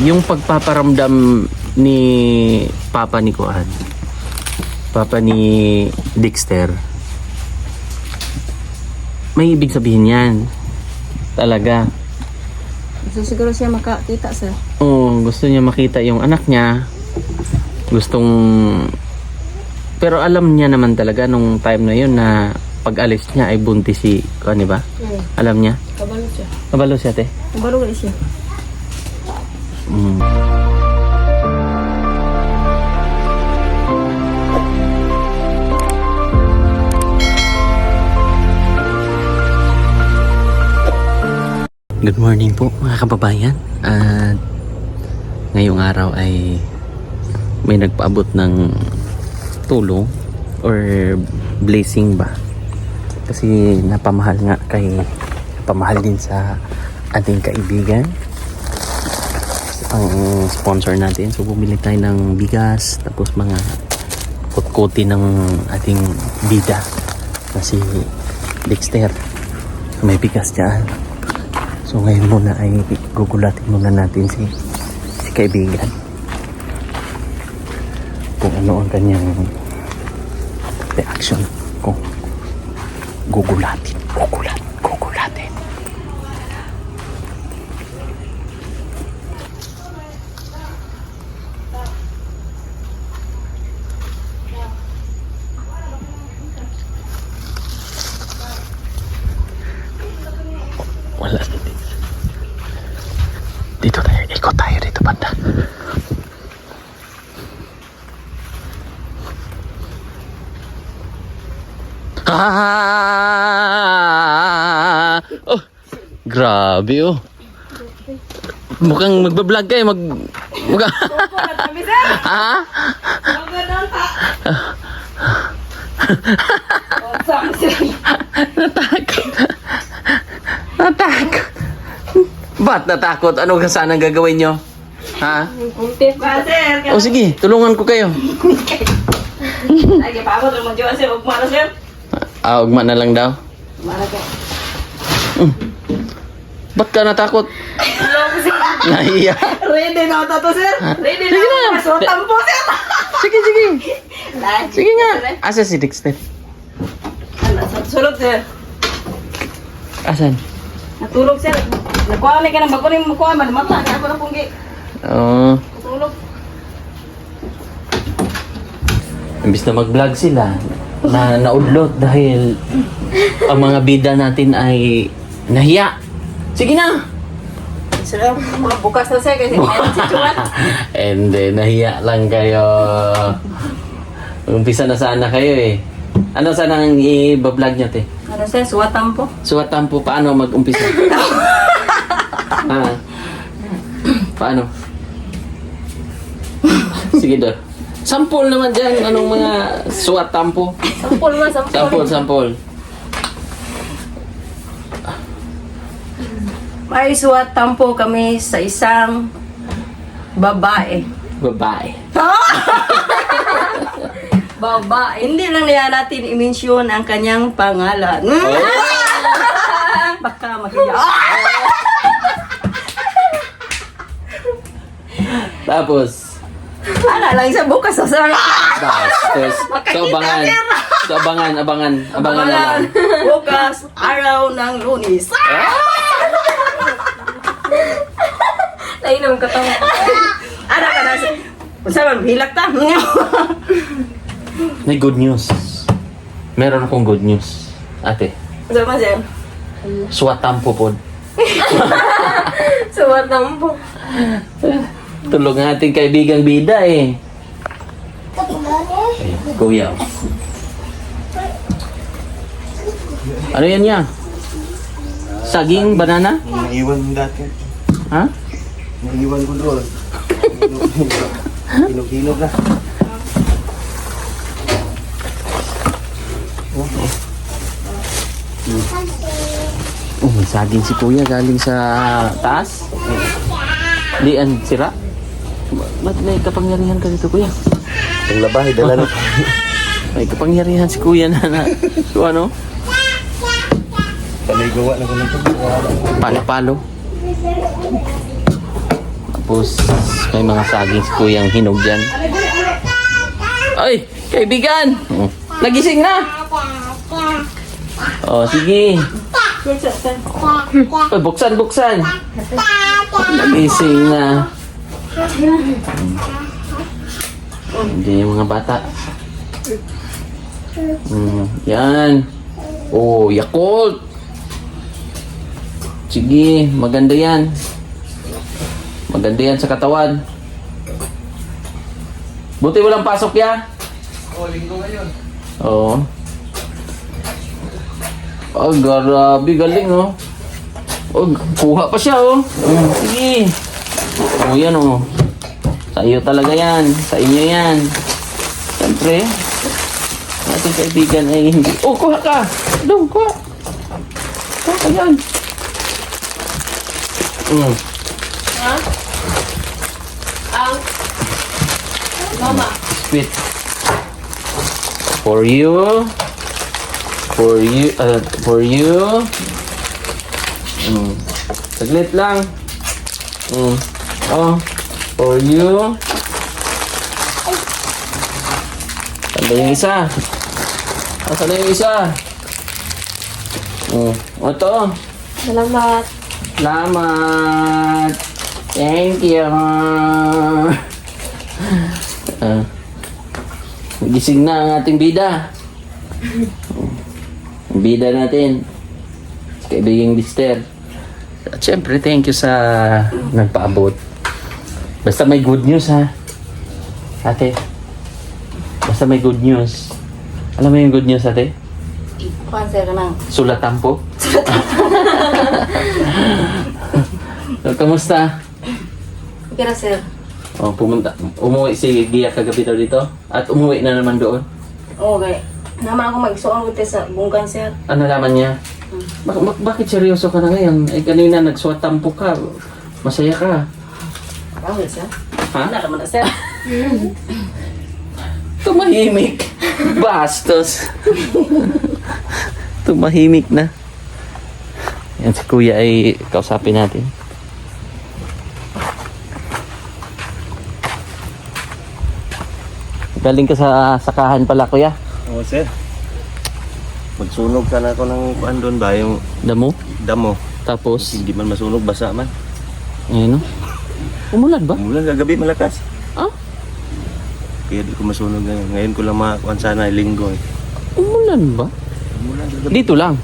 yung pagpaparamdam ni Papa ni Kuan, Papa ni Dexter, may ibig sabihin yan. Talaga. So, siguro siya makakita, sir. Oo, gusto niya makita yung anak niya. Gustong... Pero alam niya naman talaga nung time na yun na pag-alis niya ay buntis si Kuan, ba? Alam niya? Kabalo siya. Kabalo siya, te? Kabalo ka siya. Good morning po mga kababayan. At ngayong araw ay may nagpaabot ng tulong or blessing ba, kasi napamahal din sa ating kaibigan ang sponsor natin. So bumili tayo ng bigas, tapos mga kutkuti ng ating bida na si Dexter. So, may bigas dyan. So ngayon muna ay gugulatin muna natin si kaibigan kung ano ang kanyang reaction kung gugulatin. Wala dito tayo, ikot tayo dito banda. Oh, grabe oh. Mukhang magbablog kayo, mukhang ha? Natakot. Ba't natakot? Ano ka sanang gagawin nyo? Ha? O sige, tulungan ko kayo. Ugma na lang daw. Ba't ka natakot? Nahiya. Ready na ito to, sir? Ready na. So, tampo, sir. Sige. Sige nga. Asa si Dexter? Sulog, sir. Asan? Natulog, sir. Nakuha ka ng bago rin mo kuha. Mata niya ako ng punggi. Oo. Natulog. Imbis na mag-vlog sila, naudlot dahil ang mga bida natin ay nahiya. Sige na! Sir, mga bukas na, sir. Kasi meron si Chuan. And then, nahiya lang kayo. Umpisa na sana kayo eh. Ano sana ang i-vlog niyo, te? Ano, sir? Suwatan po. Suwatan po, paano mag-umpisa? Paano? Sige, Dor. Sample naman dyan. Anong mga suwatan po? Sample. May suwatan po kami sa isang babae. Babae. Babae. Hindi lang niya natin i-mention ang kanyang pangalan. Baka mahiya. Tapos, Ano lang sa bukas sa sir. bastos. So, abangan na lang. Bukas, araw ng Lunes. Ay, naman katong. Ano ka na sir? Unsa man hilak ta? May good news. Meron akong good news. Ate, Unsa man sir? suwatan po po. Suwatan po. Tulog ng ating kaibigang bida eh. Kuya. Ano yan niya? Saging, banana? Naiwan mo dati. Ha? Naiwan ko doon. Hinog-hinog na. Oh, may saging si kuya galing sa taas. Di an sira. Ba't may kapangyarihan ka dito, kuya? Ang labay, dala na. May kapangyarihan si kuya na so ano? Paligawa na ko nito. Palo-palo. Tapos may mga saging si Kuyang hinog dyan. Ay! Kaibigan! Oh, nagising na! Oh, sige. Ay, buksan. Nagising na. Hindi yung mga bata. Yan. Oh, Yakult. Sige, maganda yan. Maganda yan sa katawan. Buti walang pasok ya. Linggo ngayon. Oo. Oh, grabe, galing oh. Oh, kuha pa siya oh. Sige. Oh, yan oh. Sa iyo talaga yan. Sa inyo yan. Siyempre, ating kaibigan ay hindi. Oh, kuha ka. Dong, kuha. Kuha ka yan. Ha? Mama. Sweet. For you. For you. Saglit lang. Oh, for you. Saan ba yung isa? Saan na yung isa? Ito. Salamat. Salamat. Thank you. Gising na ang ating bida. Ang bida natin. Kaibigang Lister. At syempre, thank you sa nagpaabot. Basta may good news ha. Ate. Basta may good news. Alam mo yung good news ate? Cancer ka na. Sulatan po. So, kamusta? Okay na, sir. Oh, pumunta. Umuwi si Gia kagabi daw dito. At umuwi na naman doon. Okay. Naman ako mag-suong buti sa bungkan, sir. Ano naman niya? Bakit seryoso ka na ngayon? Eh, kanina nagsuwatampo ka. Masaya ka. Bakit, sir? Ha? Wala naman na, sir. Tumahimik. Bastos. Tumahimik na. Yan si Kuya ay kausapin natin. Galing ka sa sakahan pala, Kuya. Oo, sir. Magsunog sana ako ng kuan doon ba, yung Damo. damo. Tapos, Hindi man masunog, basa man. ayun o. Umulan ba? Umulan kagabi malakas. Ah? Kaya di ko masunog ngayon. Ngayon ko lang makakuan sana, linggo eh. Umulan ba? Umulan kagabi. Dito lang.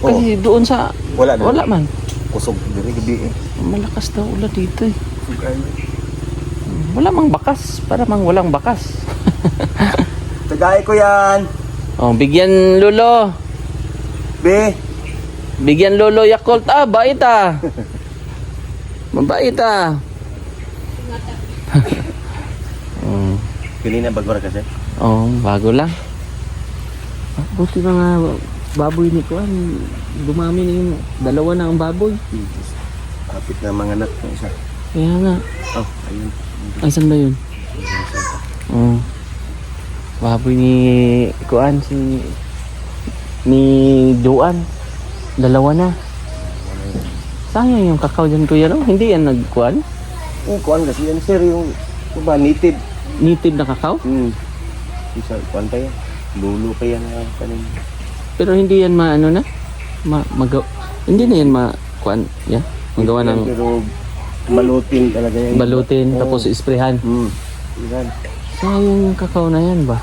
Oo. Kasi doon sa... Wala doon. Wala man. Kusog diri gabi eh. Malakas daw ulan dito eh. Wala mang bakas. Para mang walang bakas. Tagay ko yan. Oh, bigyan Lolo. Be. Bigyan Lolo Yakult. Ah, bait ah. Mabait ah. Kanina bago ra kasi. Oh, bago lang. Ah, buti mga baboy ni Kuan. Dumami na yung dalawa na ang baboy. Kapit na mga anak ng isa. Kaya nga. Oh, ayun. Ay, saan ba yun? Oh. Baboy ni Kuan, ni Duan. Dalawa na. Sayang yung kakao dyan, Kuya, no? Hindi yan nagkuan? Yung kuan kasi yan sir, yung ba native. Native na kakao? Isa kuan pa yan. Lulo pa yan ang kanin. Pero hindi yan maano na? Hindi na yan kuan, yeah? Magawa ng Pero balutin talaga yan. balutin, tapos isprehan. Yan. Sayang yung kakao na yan ba?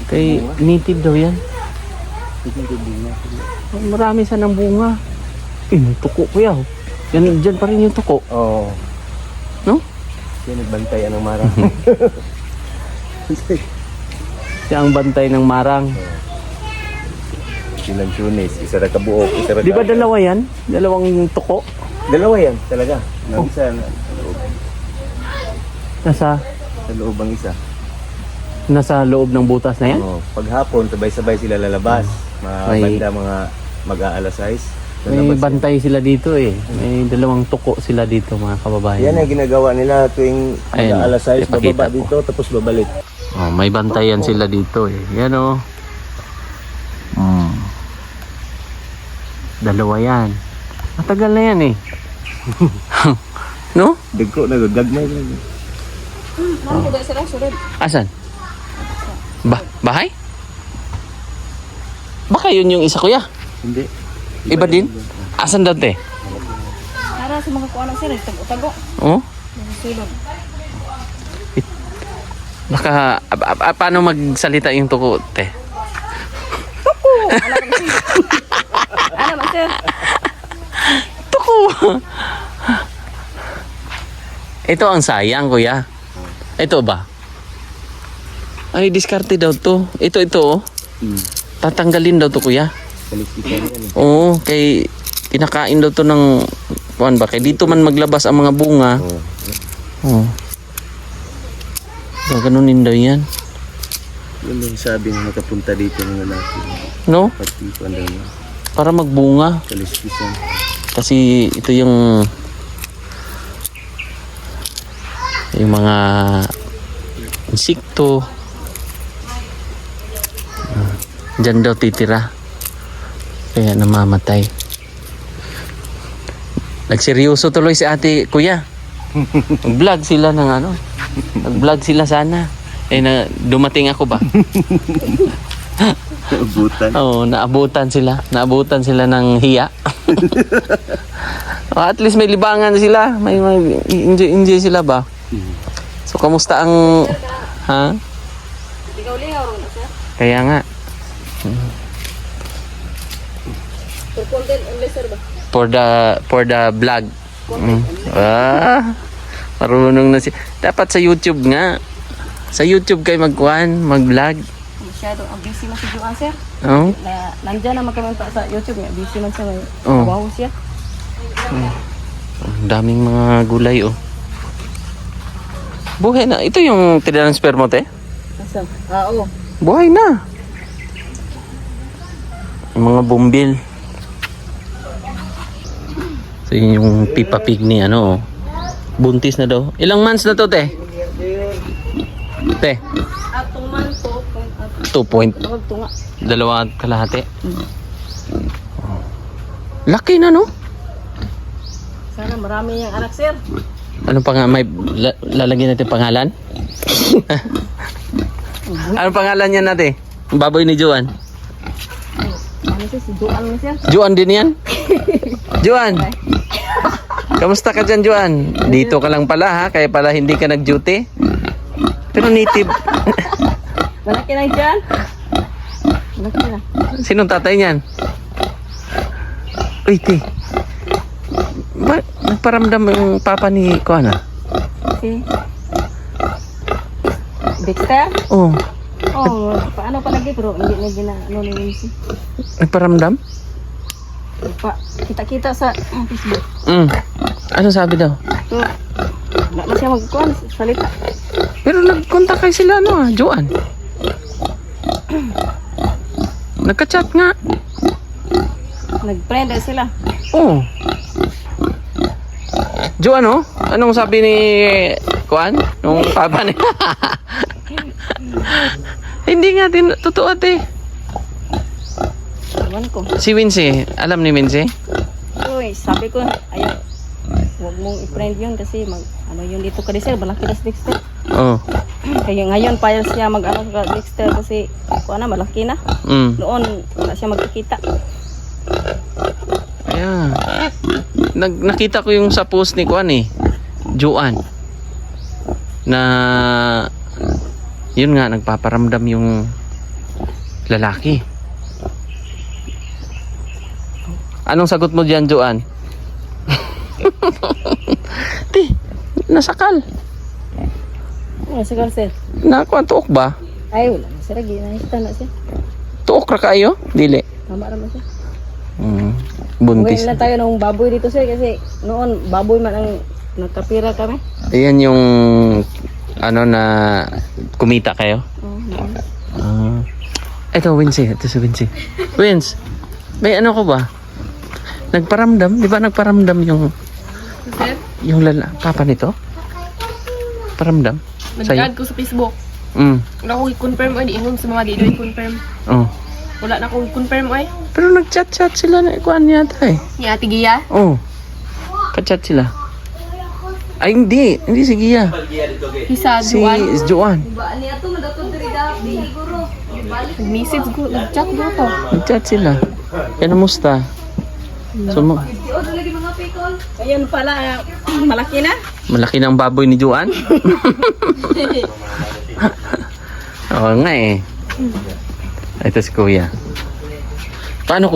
Kay native daw yan. Marami sanang bunga. May tuko, Kuya. Yan, dyan pa rin yung tuko. Oo. No? Yan nagbantay ng mara. Siya ang bantay ng marang. Silang tunis, isa ra kabuok, isa ra Di ba dalawa yan? Dalawang tuko? Dalawa yan talaga. Isa Nasa sa loob ang isa. nasa loob ng butas na yan? Oo. Paghapon, sabay-sabay sila lalabas. May- Banda mga mag-aalas 6. May bantay sila dito eh. May dalawang tuko sila dito, mga kababayan. Yan ang ginagawa nila tuwing Ayun, mag-aalas 6, ipakita bababa ko. dito, tapos babalik. Oh, may bantayan sila dito eh. Yan oh. Dalawa yan. Matagal na yan eh. No? Dagko na gagmay lang. Ma'am, kuda sila, sunod. Asan? Bahay? Baka yun yung isa kuya. Hindi. Iba din? Asan dati? Para sa mga kuha ng sila, tago-tago. Oh? Nakasilod. Paano magsalita yung tuko, te? Ano ba, sir? Tuko! Ito ang sayang, kuya. Ito ba? Ay, diskarte daw to. Ito, oh. Tatanggalin daw to, kuya. Kaliskisan yan eh. Oo, kay kinakain daw to ng kuan ba? Kay dito man maglabas ang mga bunga. Oo. Gaganunin daw yan. Yun yung sabi ng nakapunta dito ng lalaki. No? Pati ko ang dami. Para magbunga. Kaliskisan. Kasi ito yung mga insekto. Diyan daw titira. Kaya namamatay. Nagseryoso tuloy si ate, kuya. Nag-vlog sila ng ano. Nag-vlog sila sana. Dumating ako ba? Ubutan. Oo, naabutan sila. Naabutan sila ng hiya. At least may libangan sila. May enjoy sila ba? So, kamusta ang... Ha? Ligaw-ligaw rin, sir. Kaya nga. For content only, sir ba? For the vlog. Marunong na si... Dapat sa YouTube nga. Sa YouTube kayo mag-vlog. Masyado. Ang busy man si Joan, sir. Oh? Nandyan naman kami pa sa YouTube niya. Busy man siya ngayon. Oh. Wow siya. Ang daming mga gulay, oh. Buhay na. Ito yung tinansper mo, te? Asa? Oo. Buhay na. Yung mga bumbil. So, yun yung Peppa Pig ni ano, oh. Buntis na daw. Ilang months na to, te? Te? Atong man to. 2 point. Tawag to nga. 2 kalahati. Laki na, no? Sana marami yung anak, sir. Ano pa nga, may lalagyan natin pangalan? Ano pangalan niya natin? Baboy ni Juan. Ano siya? Si Joan mo, sir. Juan din yan? Juan! Kamusta ka dyan, Juan? Dito ka lang pala, ha? Kaya pala hindi ka nag-duty. Pero native. Malaki na dyan. Malaki na. Sinong tatay niyan? Uy, te. Nagparamdam yung papa ni Kuana? Si Dexter? Oh. Oh, paano pa lagi pero hindi na ano ni si. Nagparamdam? Pa, kita-kita sa Facebook. Ano sabi daw? So, wala na siya magkuhan, salita. Pero nag-contact kayo sila, ano, Joan? Nagka-chat nga. Nag-friend sila. Oh. Joan, oh? Anong sabi ni Kuan? Nung papa ni... Hindi nga din, totoo ate. Ewan ko. Si Wincy, alam ni Wincy? Uy, sabi ko, ayaw, huwag mong i-friend yun kasi ano yun dito ka Dexter, malaki na si Dexter. Oh. Kaya ngayon, payas siya mag-ano ka Dexter kasi kung ano, malaki na. Noon, wala siya magkikita. Ayan. Nakita ko yung sa post ni Kuan eh. Joan. Na yun nga, nagpaparamdam yung lalaki. Anong sagot mo diyan, Joan? Ti, nasakal. Ano si Garcet? Nakuan tuok ba? Ay, wala na siya lagi. Nakita na siya. Tuok ra kayo? Dili. Tama naman siya. Buntis. Uwi na tayo ng baboy dito sir kasi noon baboy man ang nagkapira kami. Ayan yung ano na kumita kayo? Ito, Wincy. Ito si Wincy. Wins, may ano ko ba? Nagparamdam? Di ba nagparamdam yung Sir, yung papa nito? Paramdam? nag-add ko sa Facebook. Wala ko i-confirm ay di ingon sa mga di i-confirm. Oh. Wala na akong i-confirm ay. Pero nag-chat-chat sila na ikuan yata eh. Ni Ate Gia. Oh. Ka-chat sila. Ay, hindi. Hindi si Gia. Hisa, Si Juan. Joan. Nag-message ko, nag-chat ko to. Nag-chat sila. Kaya namusta? Ayun pala, malaki na. Malaki ng baboy ni Joan. Oo nga eh. Ito si Kuya. Paano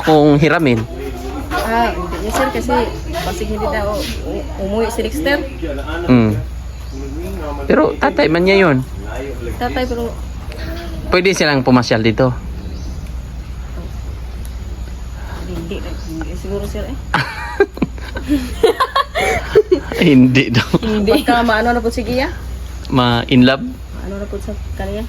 kung hiramin? Hindi niya sir kasi pasig hindi daw umuwi si Dexter. Mm. Pero tatay man niya yun. Tatay pero Pwede silang pumasyal dito. hindi siguro sir eh. Hindi daw. Hindi. Pagka maano na po si Gia? Ma-in love? Ano na po sa kanya?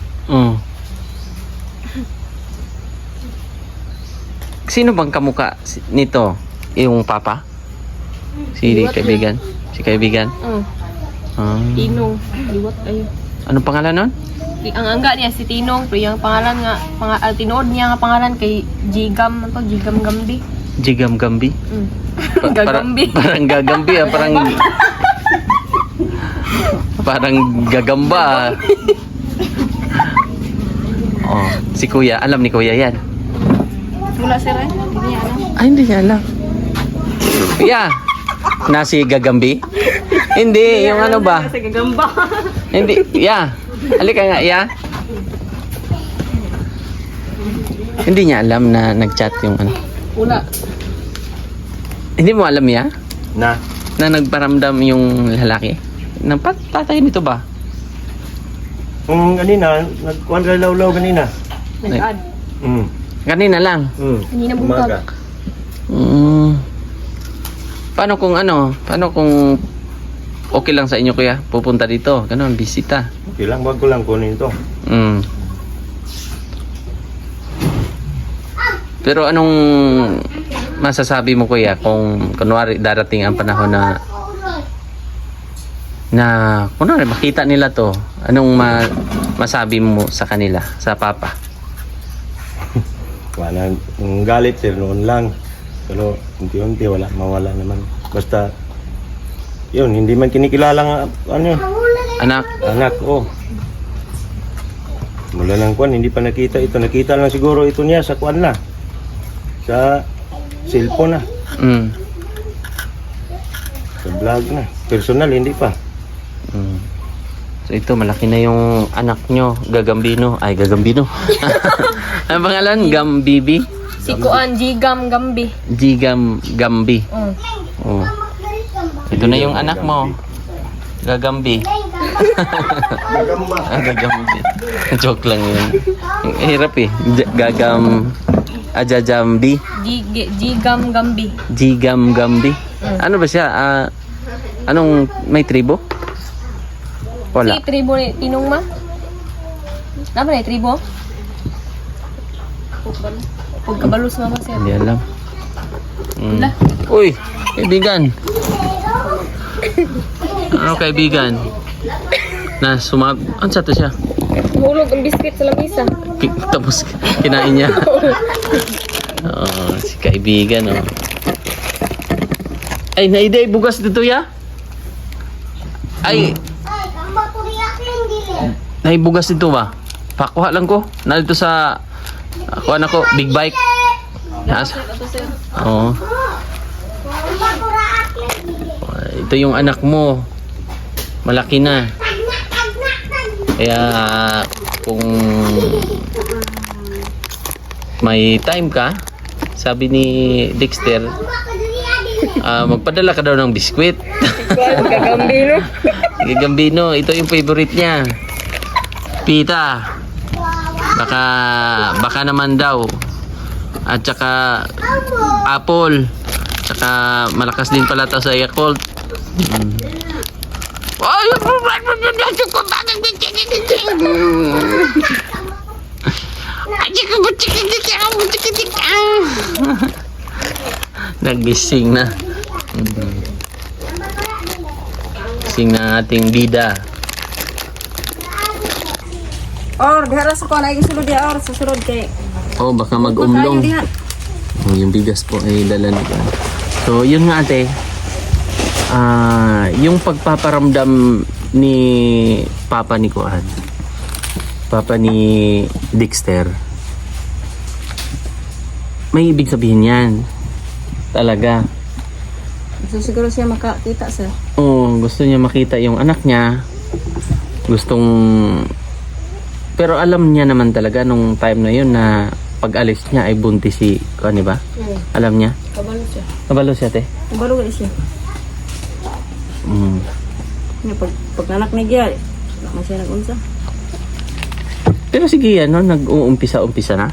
Sino bang kamuka nito? Yung papa? Si kaibigan? Si kaibigan? Tinong. Liwat ayo. Anong pangalan nun? Ang angga niya si Tinong, pero yung pangalan nga, tinood niya nga pangalan kay Jigam, ano to, Jigam Gambi. Jigam Gambi? Gagambi. Parang gagambi ah, parang gagamba ah. Oh, si Kuya, alam ni Kuya yan. Wala sir eh. Hindi niya alam. Ay, hindi niya alam. Kuya, nasi gagambi? Hindi, yung ano ba? Kasi gagamba. Hindi, ya. Halika nga, ya. Hindi niya alam na nag-chat yung ano. Wala. Hindi mo alam ya? Na. Na nagparamdam yung lalaki? Nang patay nito ba? Kanina, nagkuhan ka law kanina. Nag-add. Kanina lang. Kanina Umaga. Paano kung okay lang sa inyo kuya? Pupunta dito. Ganon, bisita. Okay lang, wag ko lang kunin to. Pero anong masasabi mo kuya kung kunwari darating ang panahon na kunwari makita nila to, anong masabi mo sa kanila, sa papa? Wala, ang galit sir noon lang. Pero unti-unti mawala naman. Basta yun, hindi man kinikilala nga Anak? anak ko. Mula ng kwan, hindi pa nakita ito. Nakita lang siguro ito niya sa kwan na. Sa cellphone na. Sa vlog na. Personal, hindi pa. So ito, malaki na yung anak nyo, Gagambino. Ay, Gagambino. Ang pangalan? Gambibi? Si Kuan, Jigam Gambi. Jigam Gambi. Oh. Ito na yung anak mo. Gagambi. Gagambi. Joke lang yun. Hirap eh. Ajajambi. Jigam Gambi. Jigam Gambi. Ano ba siya? Anong may tribo? Wala. Si tribo ni Tinong ma? Nama na tribo? Pagkabalos mama siya. Hindi alam. Uy, kaibigan. Ano kaibigan? Na ano sa to siya? Hulog ang biscuit sa lamisa. Tapos kinain niya. Si kaibigan oh. Ay, naiday bugas dito ya? Ay. Naibugas dito ba? Pakuha lang ko. Nandito sa kuha na ko, big bike. Oo. Ito yung anak mo. Malaki na. Kaya kung may time ka, sabi ni Dexter, magpadala ka daw ng biskwit. Gagambino. Gagambino, ito yung favorite niya. Pita. Baka naman daw. At saka apple. Saka malakas din pala ito sa Yakult. Nagising na. Gising na ating bida. Or dihara sa ko na isulod dia or susunod kay. Oh, baka mag-umlong. Oh, yung bigas po ay dala na. So, yun nga ate. yung pagpaparamdam ni Papa ni Kuan, Papa ni Dexter, may ibig sabihin yan. Talaga. So siguro siya makakita sir. Oo, gusto niya makita yung anak niya. Gustong... Pero alam niya naman talaga nung time na yun na pag-alis niya ay buntis si... Ano ba? Alam niya? Kabalo siya. Kabalo siya, te? Kabalo gali siya. Mm. Pag nanak ni Gia, wala man siya nag-unsa. Pero sige, ano, nag-uumpisa-umpisa na?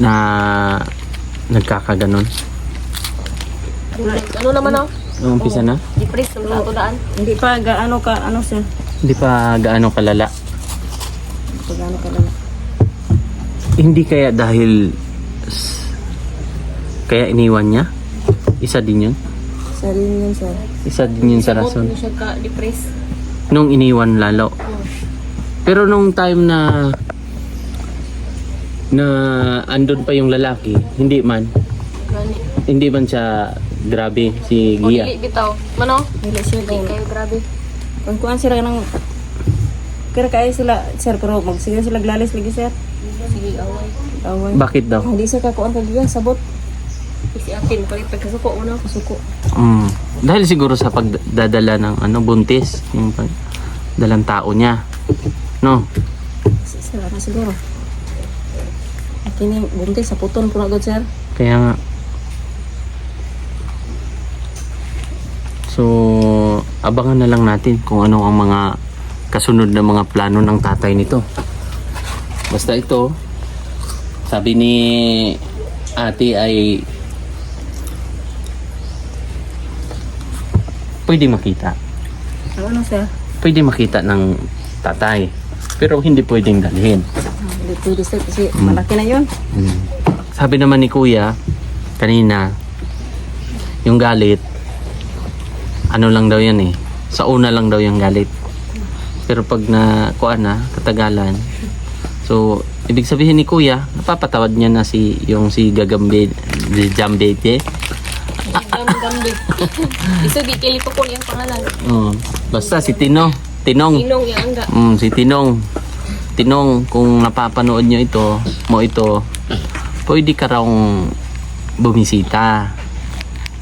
Na nagkakaganon. Ano naman ako? Uumpisa na? Depressed sa ato daan. Hindi pa gaano ka, ano sir? Hindi pa gaano kalala. Pag gaano ka lang. Hindi kaya dahil kaya iniwan niya? Isa din yun? Sarili yun sir. Isa din yun sa rason. Hindi siya ka-depressed. Nung iniwan lalo. Pero nung time na andun pa yung lalaki, hindi man siya grabe si O Gia. dili bitaw. Mano? Hindi siya Di daw. kayo grabe. Kung kuhan sila ng... Kaya kaya sila, sir, pero magsiga sila glalis lagi sir. Sige, away. Away. Bakit daw? Hindi siya kakuan kag Gia, sabot. Si atin, palit pagkasuko mo na. Suko. Dahil siguro sa pagdadala ng buntis, yung dalang tao niya. No? Sir, ano siguro? Kini buntis sa puton po na god sir. Kaya nga. So, abangan na lang natin kung ano ang mga kasunod na mga plano ng tatay nito. Basta ito, sabi ni ate ay pwede makita. Ano sir? Pwede makita ng tatay. Pero hindi pwedeng dalhin. Hindi pwede sir kasi malaki na yun. Sabi naman ni kuya kanina, yung galit, ano lang daw yan eh. Sa una lang daw yung galit. Pero pag nakuha na, katagalan. So, ibig sabihin ni kuya, napapatawad niya na si Gagambe, si Jambete. Gambe. Iso di kilito ko yung pangalan. Basta si Tinong. Tinong yung angga. Si Tinong. Tinong, kung napapanood nyo ito, pwede ka raw bumisita.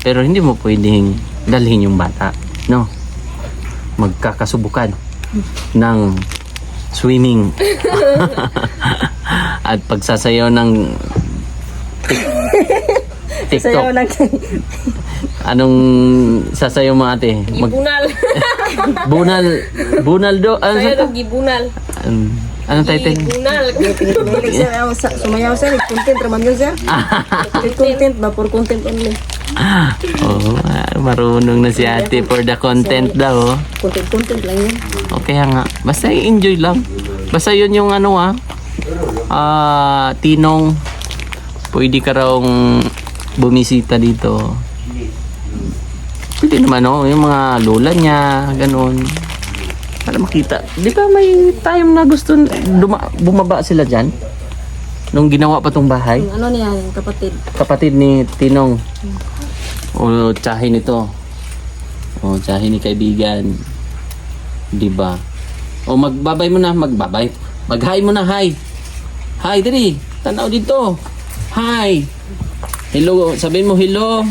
Pero hindi mo pwedeng dalhin yung bata. No? Magkakasubukan ng swimming. At pagsasayaw ng TikTok. Sayaw lang. Anong sasayaw mo ate? Gibunal. Bunal do? Ano Saya sa to gibunal. Anong title? Gibunal. Pinilig sir, sumayaw sir, content raman yun sir. Content ba? For content only. Oh, marunong na si ate for the content daw. Content lang yun. Okay nga. Basta i-enjoy lang. Basta yun yung ano Tinong, pwede ka raw bumisita dito. Pwede naman yung mga lola niya, ganun. Para makita. Di ba may time na gusto bumaba sila dyan? Nung ginawa pa tong bahay? Yung ano niya, yung kapatid. Kapatid ni Tinong. O tsahin nito. O tsahin ni kaibigan. Di ba? O magbabay mo na, magbabay. Mag-hi mo na, hi. Hi, dali. Tanaw dito. Hi. Hello, sabihin mo hello.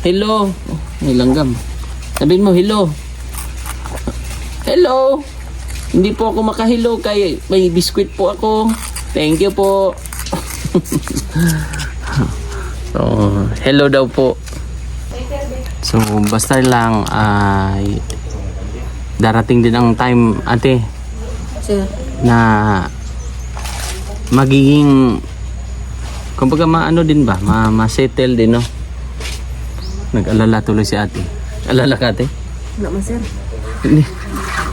Hello. Oh, may langgam. Sabihin mo hello. Hello. Hindi po ako makahilo kay may biskwit po ako. Thank you po. So, hello daw po. So, basta lang ay darating din ang time, ate, Sir, na magiging kumbaga maano din ba? Ma-settle din, no? Nag-alala tuloy si ate. Alala ka, ate? wala man sir. Hindi.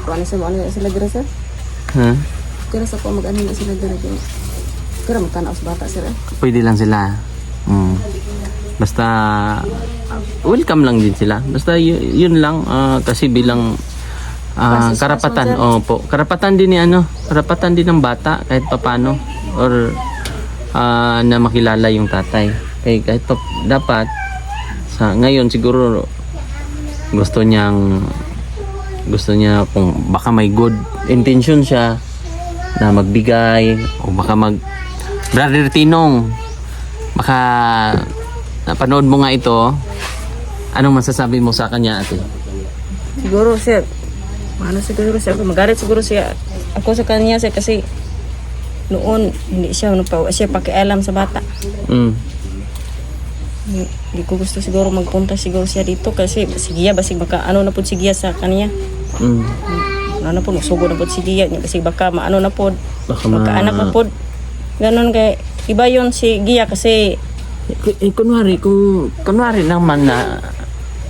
Ano na sila dira sir? Ha? Kira sa po mag-ano na sila dira dira. Kira magtanaw sa bata sir. Pwede lang sila. Basta welcome lang din sila. Basta yun lang kasi bilang karapatan. Opo, karapatan din ni karapatan din ng bata kahit papaano or na makilala yung tatay. Kahit dapat sa ngayon siguro gusto niya kung baka may good intention siya na magbigay o baka Brother Tinong, baka napanood mo nga ito, anong masasabi mo sa kanya, ate? Siguro sir, siguro siya, magalit siguro siya ako sa kanya sir, kasi noon hindi siya pakialam sa bata. Hindi ko gusto siguro magpunta siguro siya dito kasi sigiya basig baka ano na po sigiya sa kanya. Ano na po sugod na po sigiya niya basig baka maano na po baka anak na po. Ganon kay iba yon si Gia kasi kunwari naman na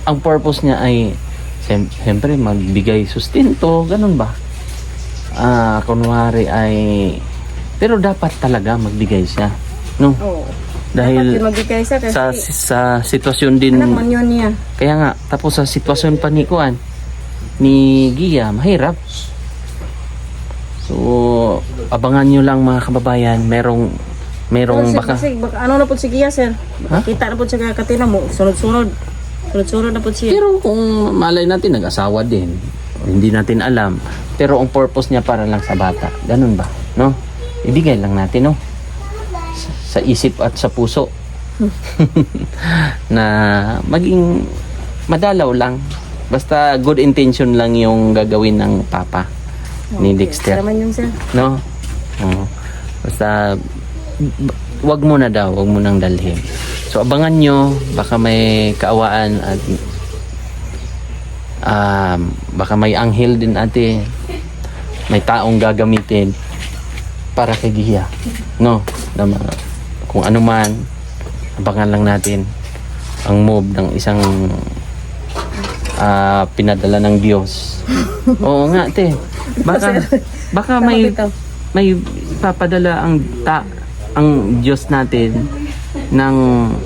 ang purpose niya ay siyempre magbigay sustento, ganun ba? Kunwari ay pero dapat talaga magbigay siya, no? Oo. Dahil dapat yun magbigay siya kasi sa sitwasyon din, anak man yun niya. kaya nga tapos sa sitwasyon pa ni Kuan ni Gia mahirap. So abangan nyo lang mga kababayan, merong baka ano na po si Gia sir. Kita na po siya katina mo sunod-sunod na po siya. pero kung malay natin nag-asawa din, hindi natin alam, pero ang purpose niya para lang sa bata, ganun ba, no? Ibigay lang natin, no? Sa isip at sa puso na maging madalaw lang, basta good intention lang yung gagawin ng papa ni Dexter, Naman yun sir. no? Oo. Basta wag mo nang dalhin. So abangan nyo, baka may kaawaan at baka may anghel din ate, may taong gagamitin para kay Gia, no? Kung ano man, abangan lang natin ang move ng isang pinadala ng Diyos. Oo nga ate, baka may papadala ang Diyos natin ng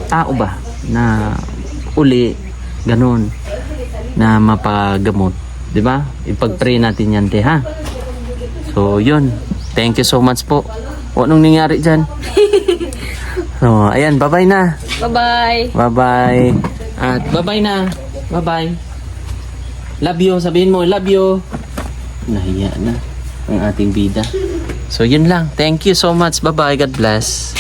tao ba na uli ganun na mapagamot, di ba? Ipag-pray natin yan, te, ha? So yun, thank you so much po. Anong nangyari dyan? So ayan, bye bye na. Bye-bye. Bye bye. At bye bye na. Bye bye. Love you, sabihin mo love you. Nahiya na ang ating bida. So yun lang, thank you so much, bye bye, God bless.